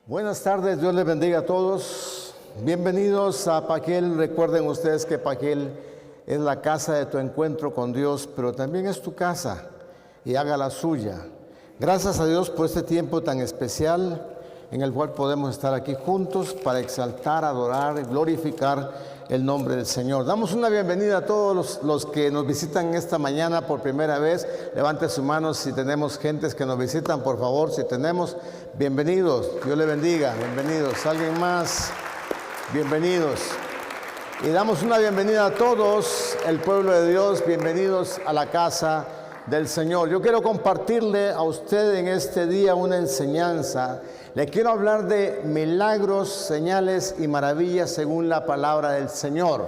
Buenas tardes, Dios les bendiga a todos. Bienvenidos a Paquel. Recuerden ustedes que Paquel es la casa de tu encuentro con Dios, pero también es tu casa y haga la suya. Gracias a Dios por este tiempo tan especial en el cual podemos estar aquí juntos para exaltar, adorar y glorificar el nombre del Señor. Damos una bienvenida a todos los que nos visitan esta mañana por primera vez. Levante sus manos si tenemos gentes que nos visitan, por favor. Si tenemos, bienvenidos. Dios le bendiga. Bienvenidos. ¿Alguien más? Bienvenidos. Y damos una bienvenida a todos, el pueblo de Dios. Bienvenidos a la casa del Señor. Yo quiero compartirle a usted en este día una enseñanza. Le quiero hablar de milagros, señales y maravillas según la palabra del Señor.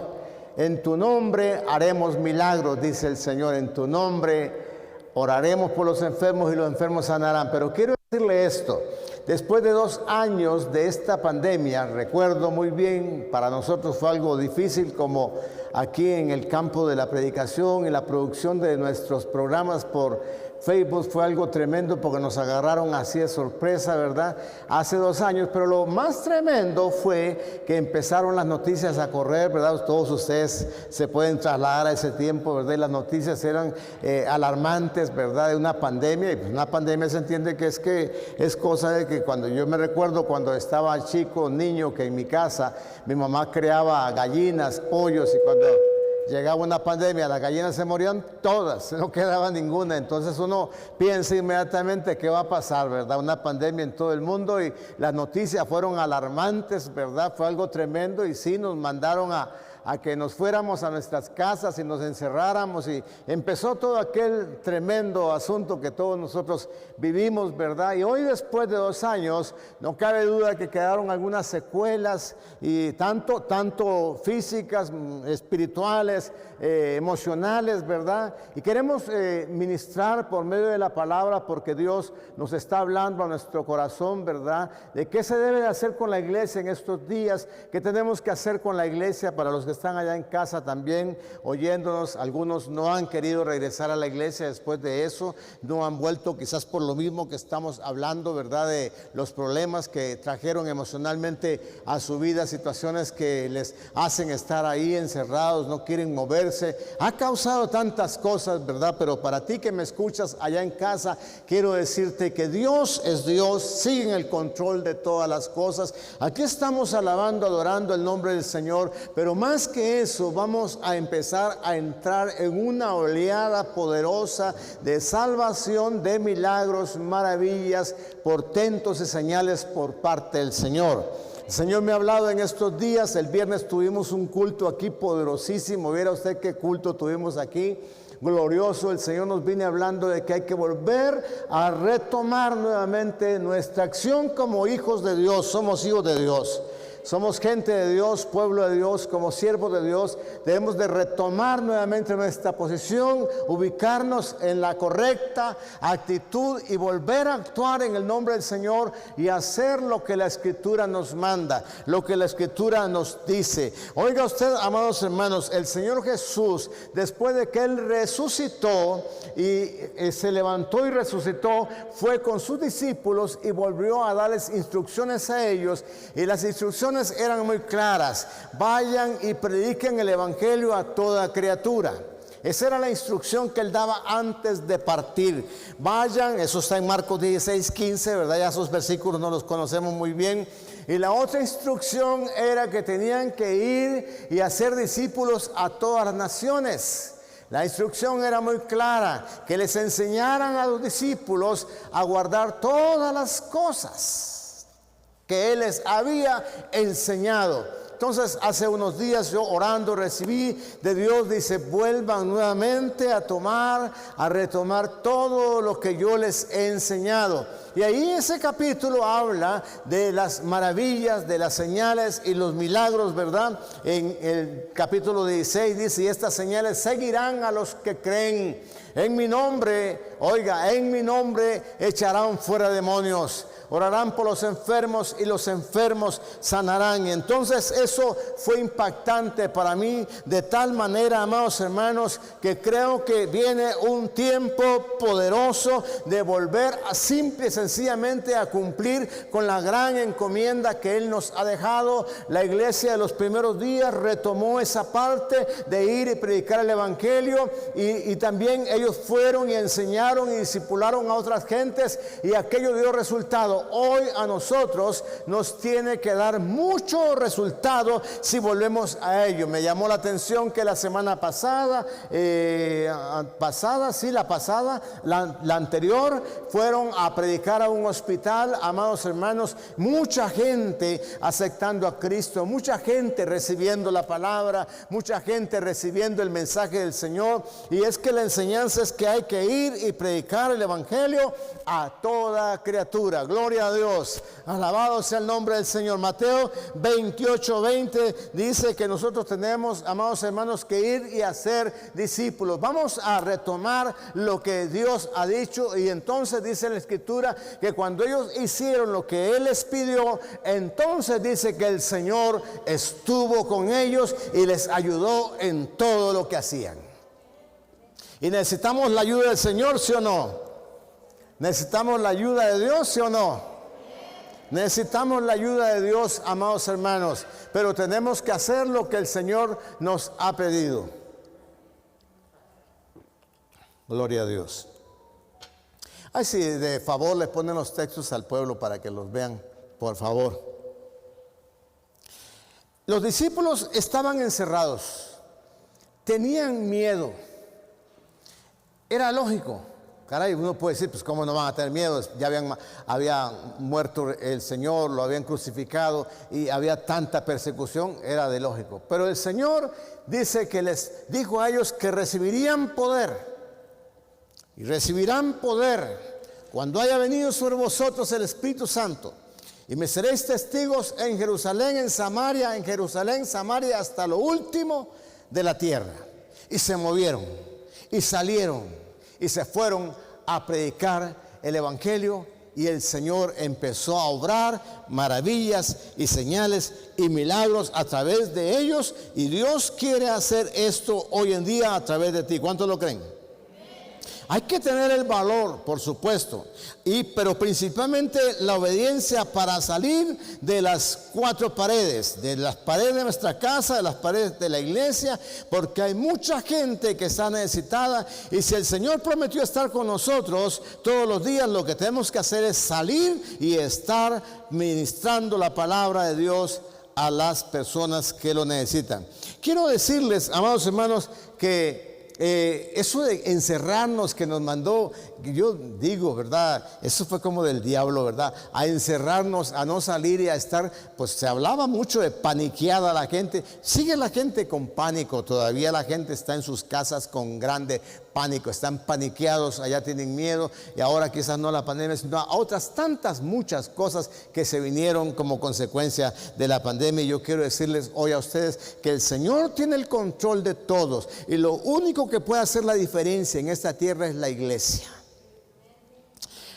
En tu nombre haremos milagros, dice el Señor. En tu nombre oraremos por los enfermos y los enfermos sanarán. Pero quiero decirle esto. Después de 2 años de esta pandemia, recuerdo muy bien, para nosotros fue algo difícil, como aquí en el campo de la predicación y la producción de nuestros programas por Facebook fue algo tremendo porque nos agarraron así de sorpresa, ¿verdad? Hace 2 años, pero lo más tremendo fue que empezaron las noticias a correr, ¿verdad? Todos ustedes se pueden trasladar a ese tiempo, ¿verdad? Y las noticias eran alarmantes, ¿verdad? De una pandemia, y pues una pandemia se entiende que es cosa de que cuando yo me recuerdo cuando estaba chico, niño, que en mi casa mi mamá creaba gallinas, pollos, y cuando llegaba una pandemia, las gallinas se morían todas, no quedaba ninguna. Entonces uno piensa inmediatamente qué va a pasar, ¿verdad? Una pandemia en todo el mundo y las noticias fueron alarmantes, ¿verdad? Fue algo tremendo y sí nos mandaron a que nos fuéramos a nuestras casas y nos encerráramos, y empezó todo aquel tremendo asunto que todos nosotros vivimos, ¿verdad? Y hoy, después de 2 años, no cabe duda que quedaron algunas secuelas, y tanto físicas, espirituales, emocionales, ¿verdad? Y queremos ministrar por medio de la palabra, porque Dios nos está hablando a nuestro corazón, ¿verdad? De qué se debe de hacer con la iglesia en estos días, qué tenemos que hacer con la iglesia. Para los que están allá en casa también oyéndonos, algunos no han querido regresar a la iglesia después de eso, no han vuelto, quizás por lo mismo que estamos hablando, ¿verdad? De los problemas que trajeron emocionalmente a su vida, situaciones que les hacen estar ahí encerrados, no quieren moverse, ha causado tantas cosas, ¿verdad? Pero para ti que me escuchas allá en casa, quiero decirte que Dios es Dios, sigue en el control de todas las cosas. Aquí estamos alabando, adorando el nombre del Señor, pero más que eso, vamos a empezar a entrar en una oleada poderosa de salvación, de milagros, maravillas, portentos y señales por parte del Señor. El Señor me ha hablado en estos días. El viernes tuvimos un culto aquí poderosísimo. Viera usted qué culto tuvimos aquí. Glorioso. El Señor nos viene hablando de que hay que volver a retomar nuevamente nuestra acción como hijos de Dios. Somos hijos de Dios. Somos gente de Dios, pueblo de Dios, como siervos de Dios. Debemos de retomar nuevamente nuestra posición, ubicarnos en la correcta actitud y volver a actuar en el nombre del Señor y hacer lo que la Escritura nos manda, lo que la Escritura nos dice. Oiga usted, amados hermanos, el Señor Jesús, después de que Él resucitó y se levantó y resucitó, fue con sus discípulos y volvió a darles instrucciones a ellos, y las instrucciones eran muy claras: vayan y prediquen el evangelio a toda criatura. Esa era la instrucción que Él daba antes de partir. Vayan, eso está en Marcos 16:15, ¿verdad? Ya esos versículos no los conocemos muy bien. Y la otra instrucción era que tenían que ir y hacer discípulos a todas las naciones. La instrucción era muy clara, que les enseñaran a los discípulos a guardar todas las cosas que Él les había enseñado. Entonces, hace unos días yo orando recibí de Dios, dice: vuelvan nuevamente a retomar todo lo que yo les he enseñado. Y ahí ese capítulo habla de las maravillas, de las señales y los milagros, ¿verdad? En el capítulo 16 dice: y estas señales seguirán a los que creen. En mi nombre, oiga, en mi nombre echarán fuera demonios. orarán por los enfermos y los enfermos sanarán. Y entonces eso fue impactante para mí de tal manera, amados hermanos, que creo que viene un tiempo poderoso de volver a simple y sencillamente a cumplir con la gran encomienda que Él nos ha dejado. La iglesia de los primeros días retomó esa parte de ir y predicar el evangelio, y también ellos fueron y enseñaron y discipularon a otras gentes, y aquello dio resultado. Hoy a nosotros nos tiene que dar mucho resultado si volvemos a ello. Me llamó la atención que la semana pasada, la anterior, fueron a predicar a un hospital, amados hermanos, mucha gente aceptando a Cristo, mucha gente recibiendo la palabra, mucha gente recibiendo el mensaje del Señor. Y es que la enseñanza es que hay que ir y predicar el evangelio a toda criatura. Gloria a Dios, alabado sea el nombre del Señor. Mateo 28:20 dice que nosotros tenemos, amados hermanos, que ir y hacer discípulos. Vamos a retomar lo que Dios ha dicho, y entonces dice la Escritura que cuando ellos hicieron lo que Él les pidió, entonces dice que el Señor estuvo con ellos y les ayudó en todo lo que hacían. Y necesitamos la ayuda del Señor, ¿sí o no? Necesitamos la ayuda de Dios, ¿sí o no? Necesitamos la ayuda de Dios, amados hermanos, pero tenemos que hacer lo que el Señor nos ha pedido. Gloria a Dios. Ay, si de favor les ponen los textos al pueblo para que los vean, por favor. Los discípulos estaban encerrados, tenían miedo. Era lógico. Caray, uno puede decir, pues cómo no van a tener miedo, ya había muerto el Señor, lo habían crucificado y había tanta persecución, era de lógico. Pero el Señor dice que les dijo a ellos que recibirían poder, y recibirán poder cuando haya venido sobre vosotros el Espíritu Santo, y me seréis testigos en Jerusalén, en Jerusalén, Samaria, hasta lo último de la tierra. Y se movieron y salieron y se fueron a predicar el evangelio, y el Señor empezó a obrar maravillas y señales y milagros a través de ellos, y Dios quiere hacer esto hoy en día a través de ti. ¿Cuántos lo creen? Hay que tener el valor, por supuesto, pero principalmente la obediencia para salir de las cuatro paredes, de las paredes de nuestra casa, de las paredes de la iglesia, porque hay mucha gente que está necesitada, y si el Señor prometió estar con nosotros todos los días, lo que tenemos que hacer es salir y estar ministrando la palabra de Dios a las personas que lo necesitan. Quiero decirles, amados hermanos, que eso de encerrarnos que nos mandó, yo digo, ¿verdad? Eso fue como del diablo, ¿verdad? A encerrarnos, a no salir y a estar, pues se hablaba mucho de paniqueada la gente. Sigue la gente con pánico, todavía la gente está en sus casas con grande pánico, están paniqueados, allá tienen miedo, y ahora quizás no la pandemia, sino a otras tantas, muchas cosas que se vinieron como consecuencia de la pandemia. Y yo quiero decirles hoy a ustedes que el Señor tiene el control de todos, y lo único que puede hacer la diferencia en esta tierra es la iglesia.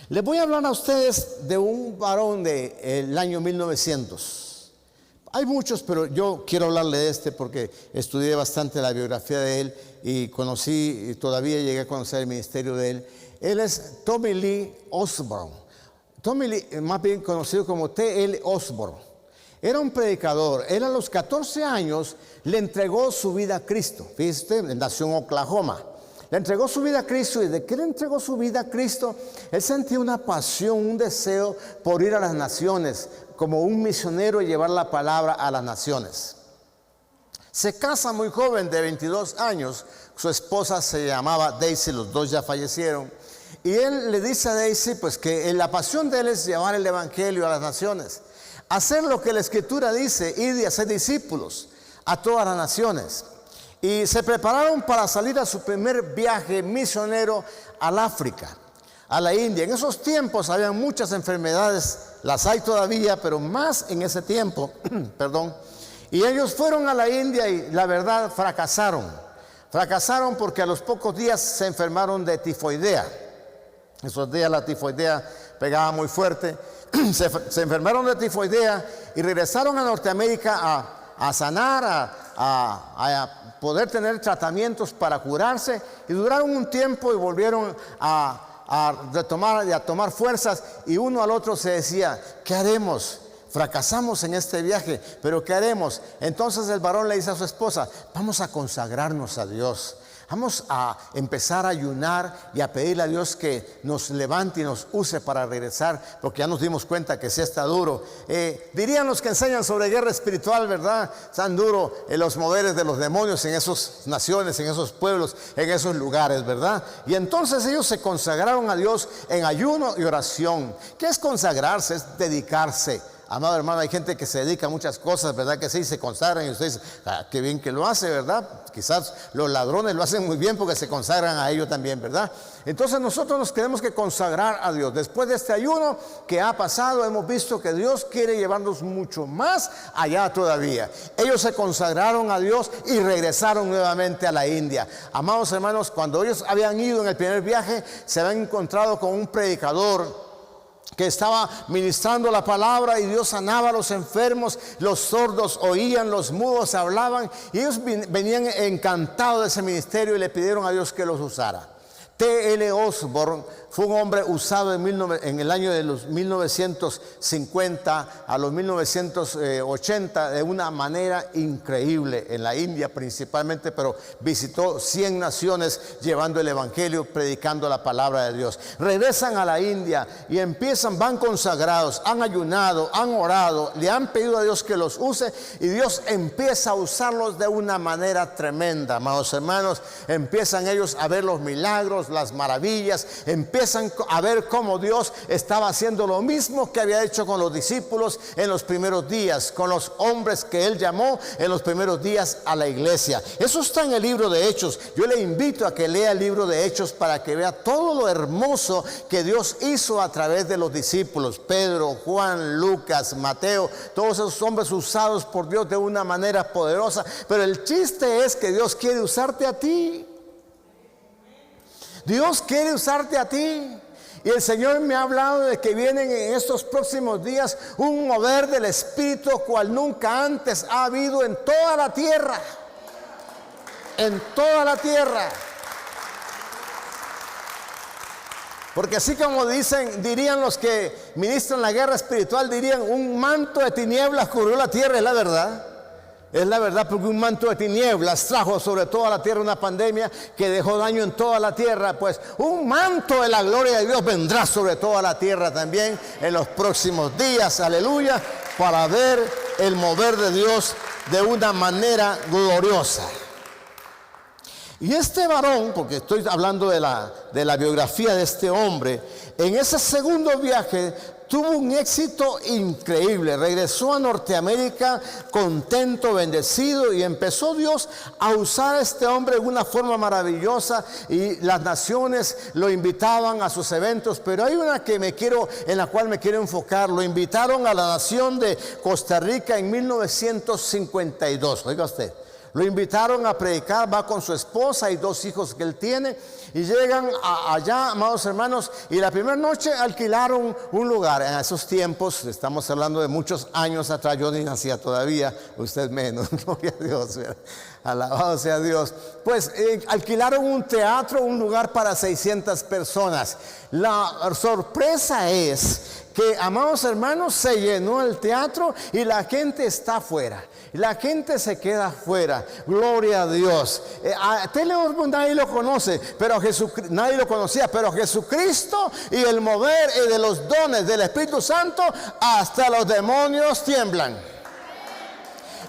Les voy a hablar a ustedes de un varón del año 1900. Hay muchos, pero yo quiero hablarle de este porque estudié bastante la biografía de él y conocí, y todavía llegué a conocer el ministerio de él. Él es Tommy Lee Osborne. Tommy Lee, más bien conocido como T.L. Osborne. Era un predicador. Él a los 14 años le entregó su vida a Cristo. Fíjate, nació en Oklahoma. Le entregó su vida a Cristo, y de que le entregó su vida a Cristo, él sentía una pasión, un deseo por ir a las naciones, como un misionero, y llevar la palabra a las naciones. Se casa muy joven, de 22 años. Su esposa se llamaba Daisy, los dos ya fallecieron. Y él le dice a Daisy, pues que la pasión de él es llevar el evangelio a las naciones. Hacer lo que la Escritura dice, ir y hacer discípulos a todas las naciones. Y se prepararon para salir a su primer viaje misionero al África, a la India. En esos tiempos había muchas enfermedades, las hay todavía, pero más en ese tiempo, perdón. Y ellos fueron a la India y la verdad fracasaron. Fracasaron porque a los pocos días se enfermaron de tifoidea. Esos días la tifoidea pegaba muy fuerte. Se enfermaron de tifoidea y regresaron a Norteamérica a sanar, a poder tener tratamientos para curarse, y duraron un tiempo y volvieron a retomar y a tomar fuerzas, y uno al otro se decía: ¿qué haremos? Fracasamos en este viaje, pero ¿qué haremos? Entonces el varón le dice a su esposa: vamos a consagrarnos a Dios. Vamos a empezar a ayunar y a pedirle a Dios que nos levante y nos use para regresar, porque ya nos dimos cuenta que sí está duro. Dirían los que enseñan sobre guerra espiritual, ¿verdad? Tan duro los moveres de los demonios en esas naciones, en esos pueblos, en esos lugares, ¿verdad? Y entonces ellos se consagraron a Dios en ayuno y oración. ¿Qué es consagrarse? Es dedicarse. Amado hermano, hay gente que se dedica a muchas cosas, ¿verdad? Que sí, se consagran, y usted dice: qué bien que lo hace, ¿verdad? Quizás los ladrones lo hacen muy bien porque se consagran a ello también, ¿verdad? Entonces nosotros nos tenemos que consagrar a Dios. Después de este ayuno que ha pasado, hemos visto que Dios quiere llevarnos mucho más allá todavía. Ellos se consagraron a Dios y regresaron nuevamente a la India. Amados hermanos, cuando ellos habían ido en el primer viaje, se habían encontrado con un predicador que estaba ministrando la palabra, y Dios sanaba a los enfermos, los sordos oían, los mudos hablaban, y ellos venían encantados de ese ministerio y le pidieron a Dios que los usara. T.L. Osborne fue un hombre usado en el año de los 1950 a los 1980 de una manera increíble en la India principalmente, pero visitó 100 naciones llevando el evangelio, predicando la palabra de Dios. Regresan a la India y van consagrados, han ayunado, han orado, le han pedido a Dios que los use, y Dios empieza a usarlos de una manera tremenda. Amados hermanos, empiezan ellos a ver los milagros, las maravillas, empiezan a ver cómo Dios estaba haciendo lo mismo que había hecho con los discípulos en los primeros días, con los hombres que Él llamó en los primeros días a la iglesia. Eso está en el libro de Hechos. Yo le invito a que lea el libro de Hechos para que vea todo lo hermoso que Dios hizo a través de los discípulos: Pedro, Juan, Lucas, Mateo, todos esos hombres usados por Dios de una manera poderosa. Pero el chiste es que Dios quiere usarte a ti. Dios quiere usarte a ti. Y el Señor me ha hablado de que vienen en estos próximos días un mover del Espíritu cual nunca antes ha habido en toda la tierra. En toda la tierra. Porque así como dirían los que ministran la guerra espiritual, dirían: un manto de tinieblas cubrió la tierra. Es la verdad. Es la verdad, porque un manto de tinieblas trajo sobre toda la tierra una pandemia que dejó daño en toda la tierra. Pues un manto de la gloria de Dios vendrá sobre toda la tierra también en los próximos días, aleluya, para ver el mover de Dios de una manera gloriosa. Y este varón, porque estoy hablando de la biografía de este hombre, en ese segundo viaje tuvo un éxito increíble. Regresó a Norteamérica contento, bendecido, y empezó Dios a usar a este hombre de una forma maravillosa, y las naciones lo invitaban a sus eventos. Pero hay una en la cual me quiero enfocar. Lo invitaron a la nación de Costa Rica en 1952. Oiga usted. Lo invitaron a predicar, va con su esposa y 2 hijos que él tiene, y llegan allá, amados hermanos, y la primera noche alquilaron un lugar. En esos tiempos, estamos hablando de muchos años atrás, yo ni nacía todavía, usted menos, gloria a Dios, alabado sea Dios. Pues alquilaron un teatro, un lugar para 600 personas. La sorpresa es que, amados hermanos, se llenó el teatro y la gente está afuera. La gente se queda afuera. Gloria a Dios. A T.L. Osborne nadie lo conoce, pero nadie lo conocía, pero Jesucristo y el mover de los dones del Espíritu Santo, hasta los demonios tiemblan.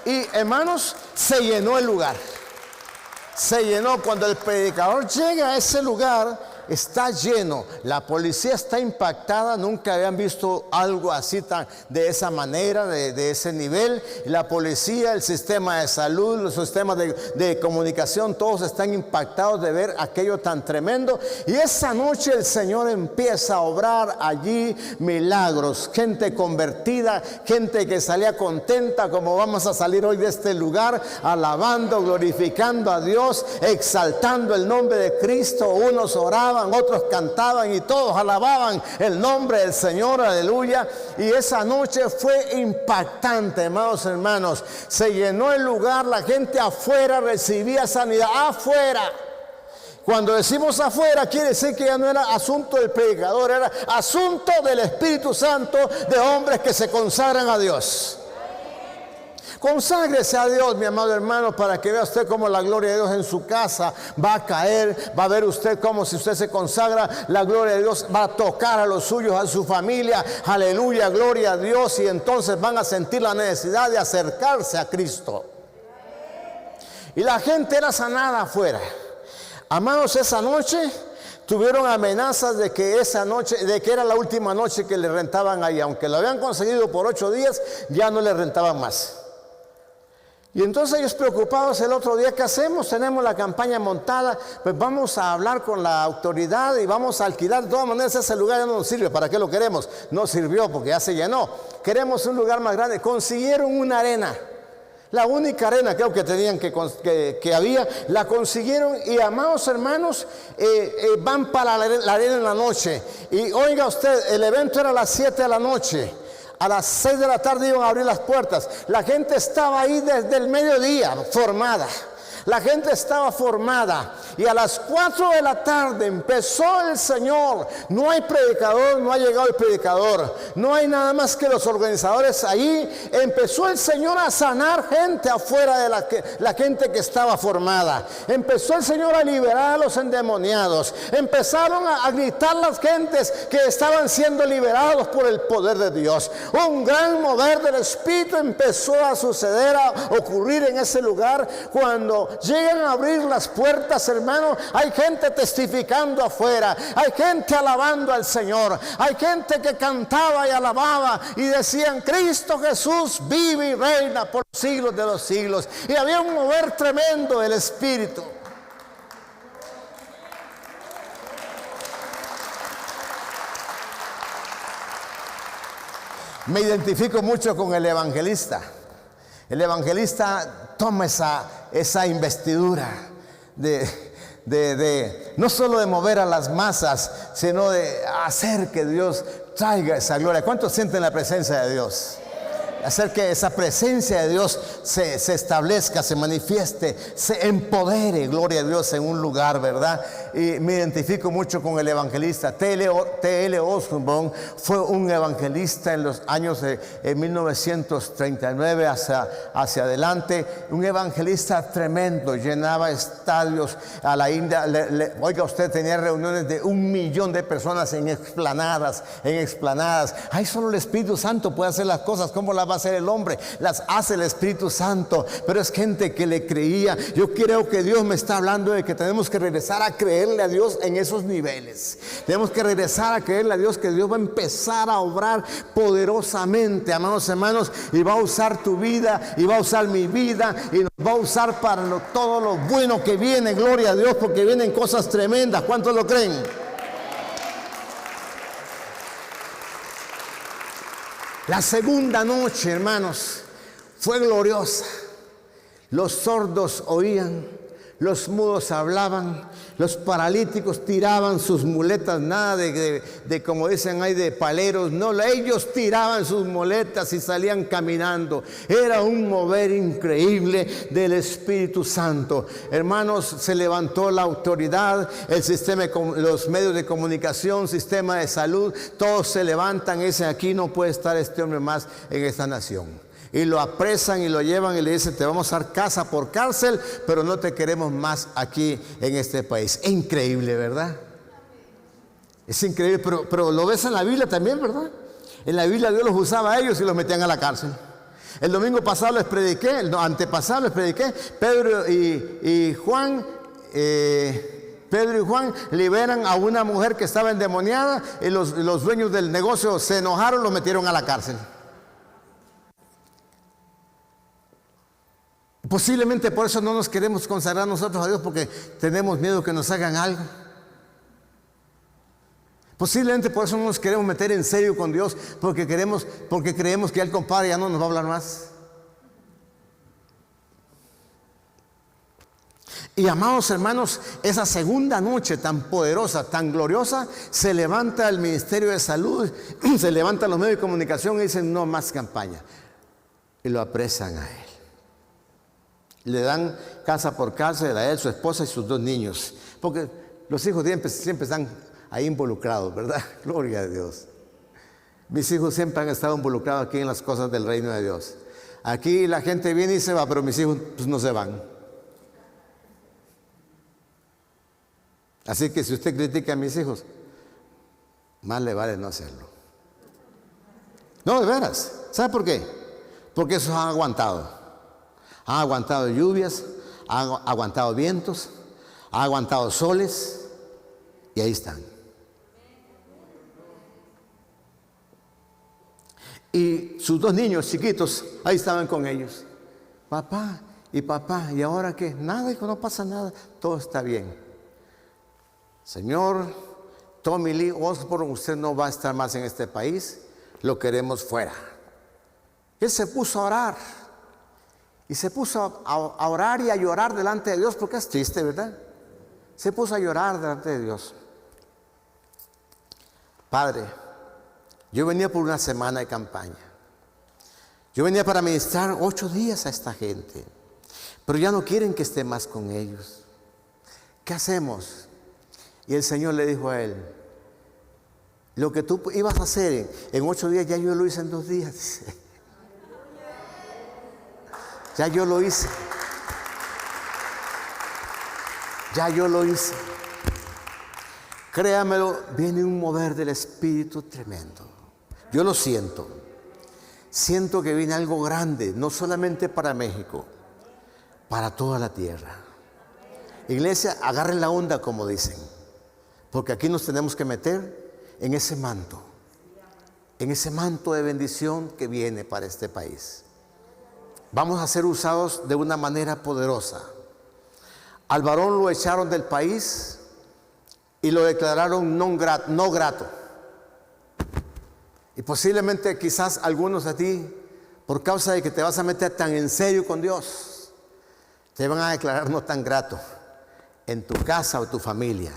Y hermanos, se llenó el lugar. Se llenó. Cuando el predicador llega a ese lugar, está lleno. La policía está impactada. Nunca habían visto algo así de esa manera, de ese nivel. La policía, el sistema de salud, los sistemas de comunicación, todos están impactados de ver aquello tan tremendo. Y esa noche el Señor empieza a obrar allí milagros. Gente convertida, gente que salía contenta, como vamos a salir hoy de este lugar, alabando, glorificando a Dios, exaltando el nombre de Cristo. Unos oraban, oraban, otros cantaban y todos alababan el nombre del Señor, aleluya. Y esa noche fue impactante, hermanos, hermanos. Se llenó el lugar, la gente afuera recibía sanidad, afuera. Cuando decimos afuera, quiere decir que ya no era asunto del predicador, era asunto del Espíritu Santo, de hombres que se consagran a Dios. Conságrese a Dios, mi amado hermano, para que vea usted cómo la gloria de Dios en su casa va a caer. Va a ver usted cómo, si usted se consagra, la gloria de Dios va a tocar a los suyos, a su familia. Aleluya, gloria a Dios. Y entonces van a sentir la necesidad de acercarse a Cristo. Y la gente era sanada afuera. Amados, esa noche tuvieron amenazas de que esa noche, de que era la última noche que le rentaban ahí. Aunque lo habían conseguido por 8 días, ya no le rentaban más. Y entonces ellos preocupados, el otro día, ¿qué hacemos? Tenemos la campaña montada, pues vamos a hablar con la autoridad y vamos a alquilar. De todas maneras ese lugar ya no nos sirve. ¿Para qué lo queremos? No sirvió porque ya se llenó. Queremos un lugar más grande. Consiguieron una arena. La única arena creo que tenían que había, la consiguieron. Y amados hermanos, van para la arena en la noche. Y oiga usted, el evento era a las 7 de la noche. A las 6 de la tarde iban a abrir las puertas. La gente estaba ahí desde el mediodía, formada. La gente estaba formada. Y a las 4 de la tarde empezó el Señor. No hay predicador, no ha llegado el predicador. No hay nada más que los organizadores ahí. Empezó el Señor a sanar gente afuera de la gente que estaba formada. Empezó el Señor a liberar a los endemoniados. Empezaron a gritar las gentes que estaban siendo liberados por el poder de Dios. Un gran mover del Espíritu empezó a suceder, a ocurrir en ese lugar. Cuando llegan a abrir las puertas, hermano, hay gente testificando afuera, hay gente alabando al Señor, hay gente que cantaba y alababa y decían: Cristo Jesús vive y reina por los siglos de los siglos. Y había un mover tremendo del Espíritu. Me identifico mucho con el evangelista. El evangelista toma esa investidura de no solo de mover a las masas, sino de hacer que Dios traiga esa gloria. ¿Cuántos sienten la presencia de Dios? Hacer que esa presencia de Dios se establezca, se manifieste, se empodere, gloria a Dios, en un lugar, ¿verdad? Y me identifico mucho con el evangelista. T.L. Osborne fue un evangelista en los años de 1939 hacia adelante. Un evangelista tremendo, llenaba estadios a la India. Oiga, usted tenía reuniones de 1 millón de personas en explanadas. Ahí solo el Espíritu Santo puede hacer las cosas. ¿Cómo las va a hacer el hombre? Las hace el Espíritu Santo. Pero es gente que le creía. Yo creo que Dios me está hablando de que tenemos que regresar a creerle a Dios en esos niveles. Tenemos que regresar a creerle a Dios que Dios va a empezar a obrar poderosamente, amados hermanos, y va a usar tu vida y va a usar mi vida y nos va a usar para todo lo bueno que viene. Gloria a Dios, porque vienen cosas tremendas. ¿Cuántos lo creen? La segunda noche, hermanos, fue gloriosa. Los sordos oían, los mudos hablaban, los paralíticos tiraban sus muletas, nada de como dicen ahí, de paleros. No, ellos tiraban sus muletas y salían caminando. Era un mover increíble del Espíritu Santo. Hermanos, se levantó la autoridad, el sistema, los medios de comunicación, sistema de salud, todos se levantan y dicen: aquí no puede estar este hombre más en esta nación. Y lo apresan y lo llevan y le dicen: te vamos a dar casa por cárcel, pero no te queremos más aquí en este país. Es increíble, ¿verdad? Es increíble, pero lo ves en la Biblia también, ¿verdad? En la Biblia Dios los usaba a ellos y los metían a la cárcel. El domingo pasado les prediqué, el antepasado les prediqué, Pedro y Juan liberan a una mujer que estaba endemoniada y los dueños del negocio se enojaron, los metieron a la cárcel. Posiblemente por eso no nos queremos consagrar nosotros a Dios, porque tenemos miedo que nos hagan algo. Posiblemente por eso no nos queremos meter en serio con Dios, porque creemos que el compadre ya no nos va a hablar más. Y amados hermanos, esa segunda noche tan poderosa, tan gloriosa, se levanta el Ministerio de Salud, se levantan los medios de comunicación y dicen no más campaña. Y lo apresan a él. Le dan casa por casa a él, su esposa y sus 2 niños. Porque los hijos siempre están ahí involucrados, ¿verdad? Gloria a Dios. Mis hijos siempre han estado involucrados aquí en las cosas del reino de Dios. Aquí la gente viene y se va, pero mis hijos pues, no se van. Así que si usted critica a mis hijos, más le vale no hacerlo. No, de veras. ¿Sabe por qué? Porque esos han aguantado. Han aguantado lluvias, han aguantado vientos, han aguantado soles y ahí están. Y sus 2 niños chiquitos, ahí estaban con ellos. Papá, ¿y ahora qué? Nada, hijo, no pasa nada, todo está bien. Señor Tommy Lee Osborne, usted no va a estar más en este país, lo queremos fuera. Él se puso a orar. Y se puso a orar y a llorar delante de Dios, porque es triste, ¿verdad? Se puso a llorar delante de Dios. Padre, yo venía por una semana de campaña. Yo venía para ministrar 8 días a esta gente, pero ya no quieren que esté más con ellos. ¿Qué hacemos? Y el Señor le dijo a él, lo que tú ibas a hacer en 8 días, ya yo lo hice en 2 días. Ya yo lo hice. Ya yo lo hice. Créamelo, viene un mover del Espíritu tremendo. Yo lo siento. Siento que viene algo grande, no solamente para México, para toda la tierra. Iglesia, agarren la onda, como dicen, porque aquí nos tenemos que meter en ese manto de bendición que viene para este país. Vamos a ser usados de una manera poderosa. Al varón lo echaron del país y lo declararon no grato. Y posiblemente quizás algunos de ti, por causa de que te vas a meter tan en serio con Dios, te van a declarar no tan grato en tu casa o tu familia.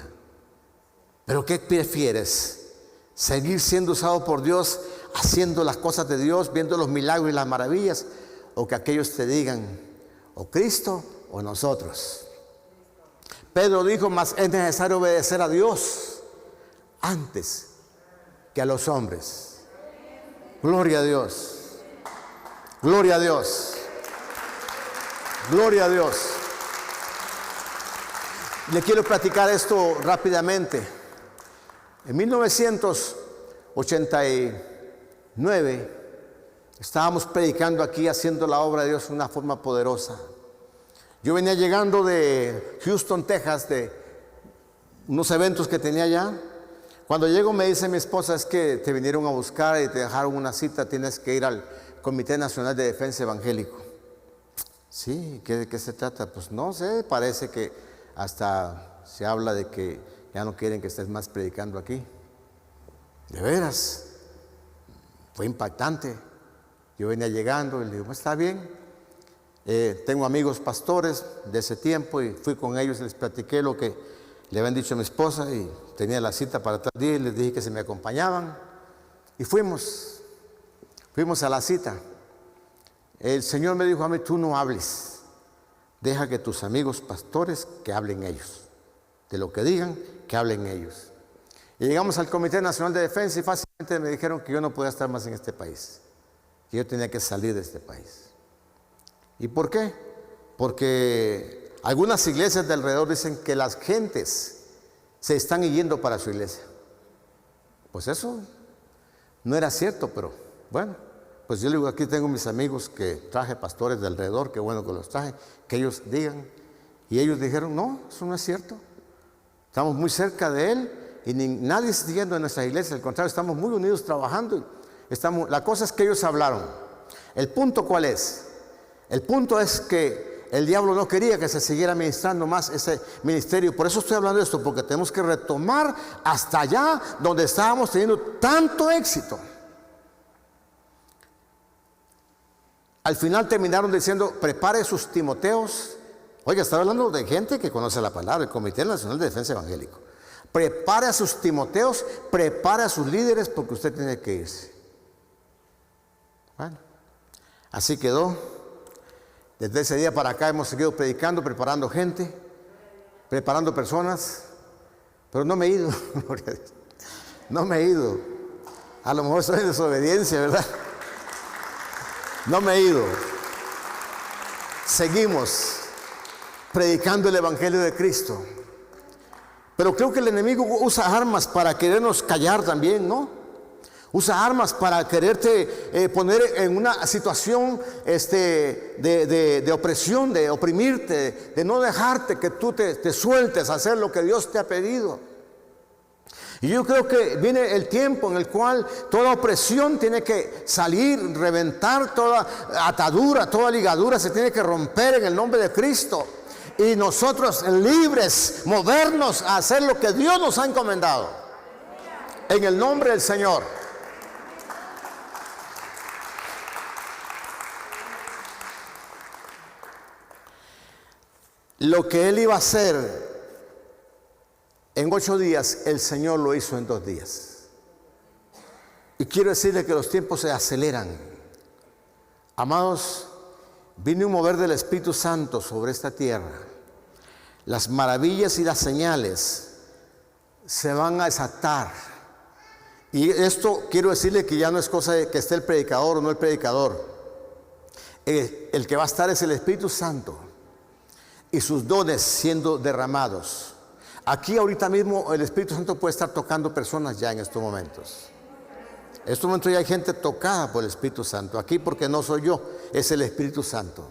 Pero ¿qué prefieres? ¿Seguir siendo usado por Dios, haciendo las cosas de Dios, viendo los milagros y las maravillas? ¿O que aquellos te digan, o Cristo o nosotros? Pedro dijo, mas es necesario obedecer a Dios antes que a los hombres. Gloria a Dios. Gloria a Dios. Gloria a Dios. Le quiero platicar esto rápidamente. En 1989 estábamos predicando aquí, haciendo la obra de Dios de una forma poderosa. Yo venía llegando de Houston, Texas, de unos eventos que tenía allá. Cuando llego me dice mi esposa, es que te vinieron a buscar y te dejaron una cita, tienes que ir al Comité Nacional de Defensa Evangélico. Sí, ¿de qué se trata? Pues no sé, parece que hasta se habla de que ya no quieren que estés más predicando aquí. De veras, fue impactante. Yo venía llegando y le digo, está bien. Tengo amigos pastores de ese tiempo y fui con ellos y les platiqué lo que le habían dicho a mi esposa y tenía la cita para tal día y les dije que se me acompañaban y fuimos a la cita. El Señor me dijo a mí, tú no hables, deja que tus amigos pastores que hablen ellos, de lo que digan, que hablen ellos. Y llegamos al Comité Nacional de Defensa y fácilmente me dijeron que yo no podía estar más en este país, que yo tenía que salir de este país. ¿Y por qué? Porque algunas iglesias de alrededor dicen que las gentes se están yendo para su iglesia. Pues eso no era cierto, pero bueno, pues yo le digo, aquí tengo mis amigos que traje pastores de alrededor, qué bueno que los traje, que ellos digan. Y ellos dijeron, no, eso no es cierto. Estamos muy cerca de Él y nadie está yendo a nuestra iglesia, al contrario, estamos muy unidos trabajando. La cosa es que ellos hablaron. ¿El punto cuál es? El punto es que el diablo no quería que se siguiera ministrando más ese ministerio. Por eso estoy hablando de esto, porque tenemos que retomar hasta allá donde estábamos teniendo tanto éxito. Al final terminaron diciendo, prepare sus Timoteos, Oiga, está hablando de gente que conoce la palabra, el Comité Nacional de Defensa Evangélico. Prepare a sus Timoteos, prepare a sus líderes porque usted tiene que irse. Bueno, así quedó. Desde ese día para acá hemos seguido predicando, preparando gente, preparando personas, pero no me he ido. No me he ido. A lo mejor soy desobediencia, ¿verdad? No me he ido. Seguimos predicando el Evangelio de Cristo. Pero creo que el enemigo usa armas para querernos callar también, ¿no? Usa armas para quererte poner en una situación de opresión, de oprimirte, de no dejarte que tú te sueltes a hacer lo que Dios te ha pedido. Y yo creo que viene el tiempo en el cual toda opresión tiene que salir, reventar, toda atadura, toda ligadura se tiene que romper en el nombre de Cristo. Y nosotros libres, movernos a hacer lo que Dios nos ha encomendado. En el nombre del Señor. Lo que Él iba a hacer en 8 días, el Señor lo hizo en 2 días. Y quiero decirle que los tiempos se aceleran. Amados, vino un mover del Espíritu Santo sobre esta tierra. Las maravillas y las señales se van a desatar. Y esto quiero decirle que ya no es cosa de que esté el predicador o no el predicador. El que va a estar es el Espíritu Santo y sus dones siendo derramados. Aquí ahorita mismo el Espíritu Santo puede estar tocando personas ya en estos momentos. En estos momentos ya hay gente tocada por el Espíritu Santo. Aquí porque no soy yo, es el Espíritu Santo.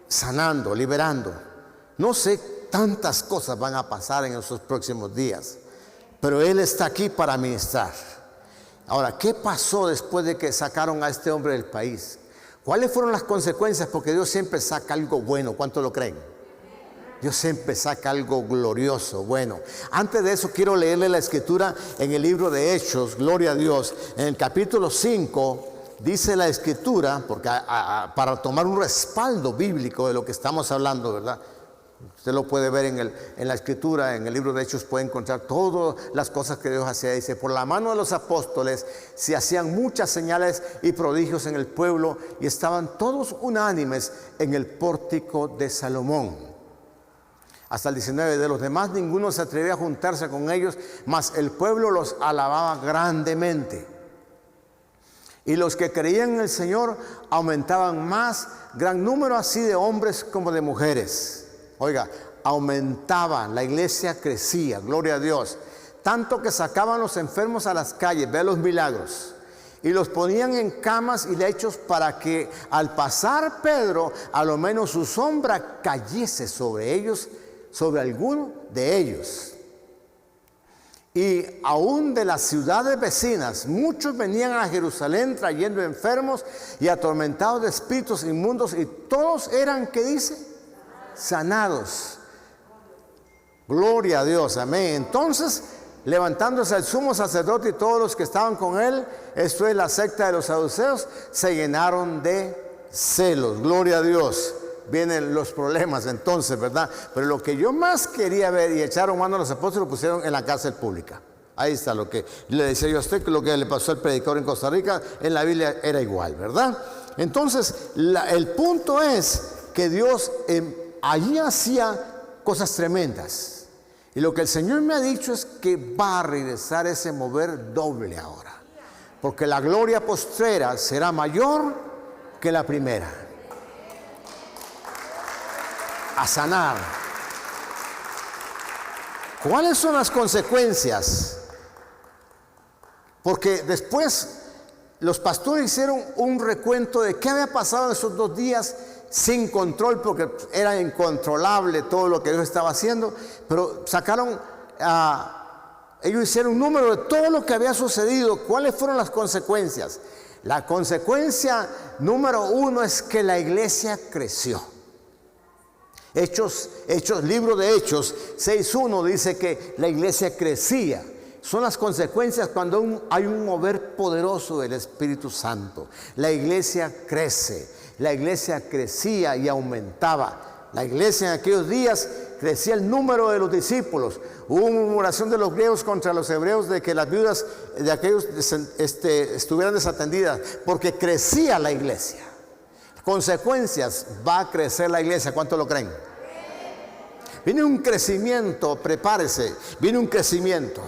Sanando, liberando. No sé, tantas cosas van a pasar en esos próximos días. Pero Él está aquí para ministrar. Ahora, ¿qué pasó después de que sacaron a este hombre del país? ¿Cuáles fueron las consecuencias? Porque Dios siempre saca algo bueno. ¿Cuánto lo creen? Dios siempre saca algo glorioso, bueno. Antes de eso quiero leerle la escritura en el libro de Hechos, gloria a Dios. En el capítulo 5 dice la escritura, porque para tomar un respaldo bíblico de lo que estamos hablando, ¿verdad? Usted lo puede ver en la escritura, en el libro de Hechos puede encontrar todas las cosas que Dios hacía. Dice, por la mano de los apóstoles se hacían muchas señales y prodigios en el pueblo y estaban todos unánimes en el pórtico de Salomón. Hasta el 19, de los demás ninguno se atrevía a juntarse con ellos, mas el pueblo los alababa grandemente. Y los que creían en el Señor aumentaban más, gran número así de hombres como de mujeres. Oiga, aumentaban, la iglesia crecía, gloria a Dios. Tanto que sacaban los enfermos a las calles, ve los milagros. Y los ponían en camas y lechos para que al pasar Pedro, a lo menos su sombra cayese sobre ellos, sobre alguno de ellos. Y aún de las ciudades vecinas, muchos venían a Jerusalén trayendo enfermos y atormentados de espíritus inmundos, y todos eran, ¿qué dice? Sanados. Gloria a Dios, amén. Entonces, levantándose el sumo sacerdote y todos los que estaban con él, esto es la secta de los saduceos, se llenaron de celos. Gloria a Dios. Vienen los problemas entonces, ¿verdad? Pero lo que yo más quería ver, y echaron mano a los apóstoles, lo pusieron en la cárcel pública. Ahí está lo que le decía yo a usted, que lo que le pasó al predicador en Costa Rica, en la Biblia era igual, ¿verdad? Entonces, el punto es que Dios allí hacía cosas tremendas. Y lo que el Señor me ha dicho es que va a regresar ese mover doble ahora. Porque la gloria postrera será mayor que la primera. A sanar. ¿Cuáles son las consecuencias? Porque después los pastores hicieron un recuento de qué había pasado en esos 2 días sin control, porque era incontrolable todo lo que Dios estaba haciendo, pero ellos hicieron un número de todo lo que había sucedido. ¿Cuáles fueron las consecuencias? La consecuencia número 1 es que la iglesia creció. Libro de Hechos 6:1 dice que la iglesia crecía. Son las consecuencias cuando hay un mover poderoso del Espíritu Santo. La iglesia crece, la iglesia crecía y aumentaba. La iglesia en aquellos días crecía el número de los discípulos. Hubo murmuración de los griegos contra los hebreos de que las viudas de aquellos estuvieran desatendidas, porque crecía la iglesia. Consecuencias, va a crecer la iglesia. ¿Cuánto lo creen? Viene un crecimiento, prepárese, viene un crecimiento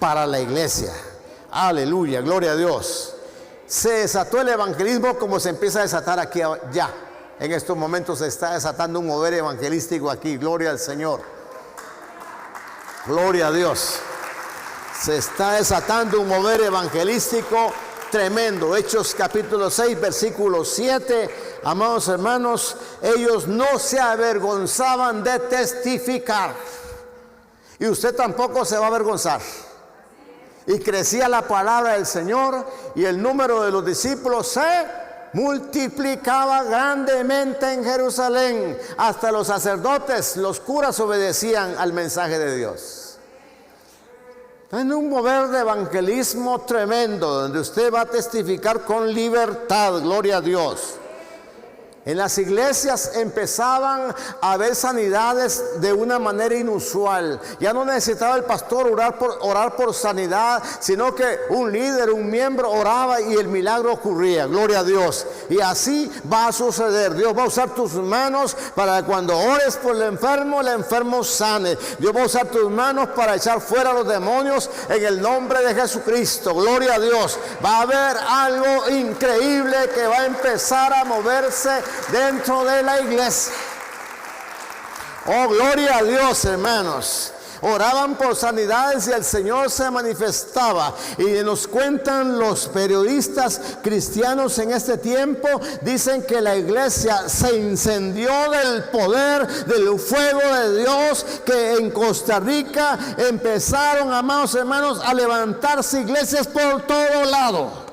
para la iglesia. Aleluya, gloria a Dios. Se desató el evangelismo como se empieza a desatar aquí ya. En estos momentos se está desatando un mover evangelístico aquí. Gloria al Señor. Gloria a Dios. Se está desatando un mover evangelístico tremendo. Hechos capítulo 6, versículo 7. Amados hermanos, ellos no se avergonzaban de testificar. Y usted tampoco se va a avergonzar. Y crecía la palabra del Señor y el número de los discípulos se multiplicaba grandemente en Jerusalén. Hasta los sacerdotes, los curas obedecían al mensaje de Dios. En un mover de evangelismo tremendo, donde usted va a testificar con libertad, gloria a Dios. En las iglesias empezaban a haber sanidades de una manera inusual. Ya no necesitaba el pastor orar por sanidad, sino que un líder, un miembro oraba y el milagro ocurría. Gloria a Dios. Y así va a suceder. Dios va a usar tus manos para que cuando ores por el enfermo sane. Dios va a usar tus manos para echar fuera los demonios en el nombre de Jesucristo. Gloria a Dios. Va a haber algo increíble que va a empezar a moverse dentro de la iglesia. Oh, gloria a Dios, hermanos. Oraban por sanidades y el Señor se manifestaba. Y nos cuentan los periodistas cristianos en este tiempo, dicen que la iglesia se incendió del poder, del fuego de Dios, que en Costa Rica empezaron, amados hermanos, a levantarse iglesias por todo lado.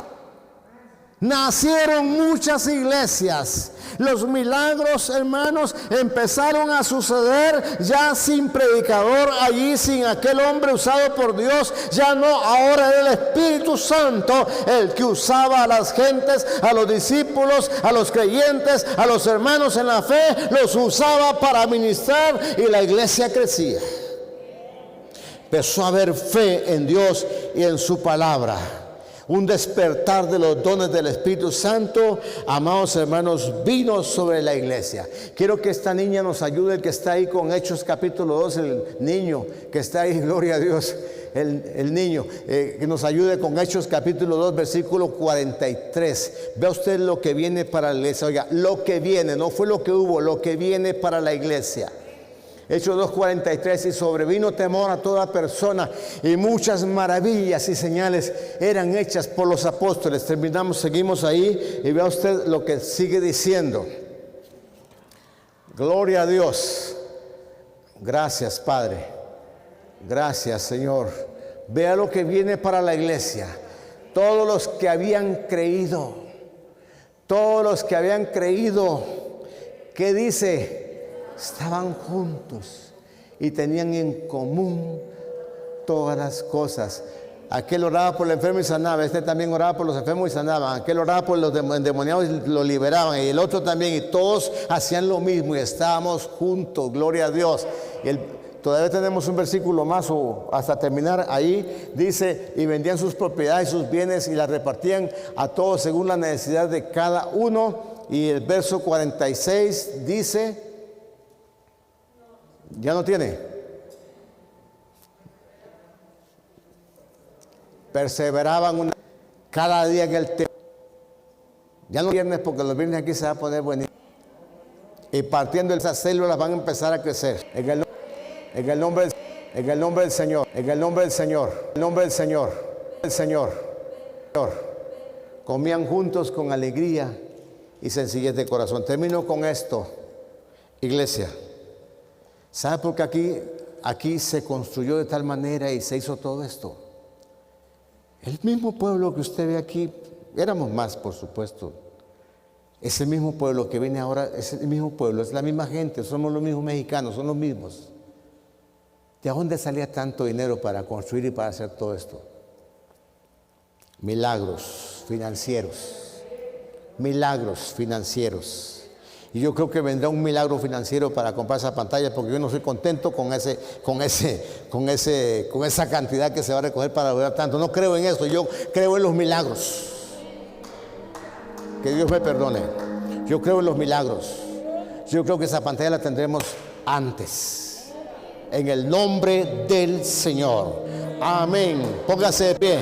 Nacieron muchas iglesias. Los milagros, hermanos, empezaron a suceder ya sin predicador allí, sin aquel hombre usado por Dios. Ya no, ahora era el Espíritu Santo el que usaba a las gentes, a los discípulos, a los creyentes, a los hermanos en la fe. Los usaba para ministrar y la iglesia crecía. Empezó a haber fe en Dios y en su palabra. Un despertar de los dones del Espíritu Santo, amados hermanos, vino sobre la iglesia. Quiero que esta niña nos ayude, el que está ahí con Hechos capítulo 2, el niño que está ahí, gloria a Dios, el niño, que nos ayude con Hechos capítulo 2, versículo 43. Vea usted lo que viene para la iglesia. Oiga, lo que viene, no fue lo que hubo, lo que viene para la iglesia. Hechos 2:43, y sobrevino temor a toda persona, y muchas maravillas y señales eran hechas por los apóstoles. Seguimos ahí y vea usted lo que sigue diciendo. Gloria a Dios. Gracias, Padre. Gracias, Señor. Vea lo que viene para la iglesia. Todos los que habían creído, ¿qué dice? Estaban juntos y tenían en común todas las cosas. Aquel oraba por el enfermo y sanaba, este también oraba por los enfermos y sanaban, aquel oraba por los endemoniados y lo liberaban, y el otro también, y todos hacían lo mismo y estábamos juntos, gloria a Dios. Todavía tenemos un versículo más, o hasta terminar ahí, dice, y vendían sus propiedades, sus bienes, y las repartían a todos según la necesidad de cada uno. Y el verso 46 dice, ¿ya no tiene? Perseveraban cada día en el templo. Ya no viernes, porque los viernes aquí se va a poner buenísimo. Y partiendo esas células van a empezar a crecer. En el nombre del Señor. En el nombre del Señor. En el nombre del Señor. El Señor. Comían juntos con alegría y sencillez de corazón. Termino con esto, iglesia. ¿Sabe por qué aquí se construyó de tal manera y se hizo todo esto? El mismo pueblo que usted ve aquí, éramos más, por supuesto. Es el mismo pueblo que viene ahora, es el mismo pueblo, es la misma gente, somos los mismos mexicanos, son los mismos. ¿De dónde salía tanto dinero para construir y para hacer todo esto? Milagros financieros. Milagros financieros. Y yo creo que vendrá un milagro financiero para comprar esa pantalla, porque yo no soy contento con esa cantidad que se va a recoger para lograr tanto. No creo en eso, yo creo en los milagros. Que Dios me perdone. Yo creo en los milagros. Yo creo que esa pantalla la tendremos antes. En el nombre del Señor. Amén. Póngase de pie.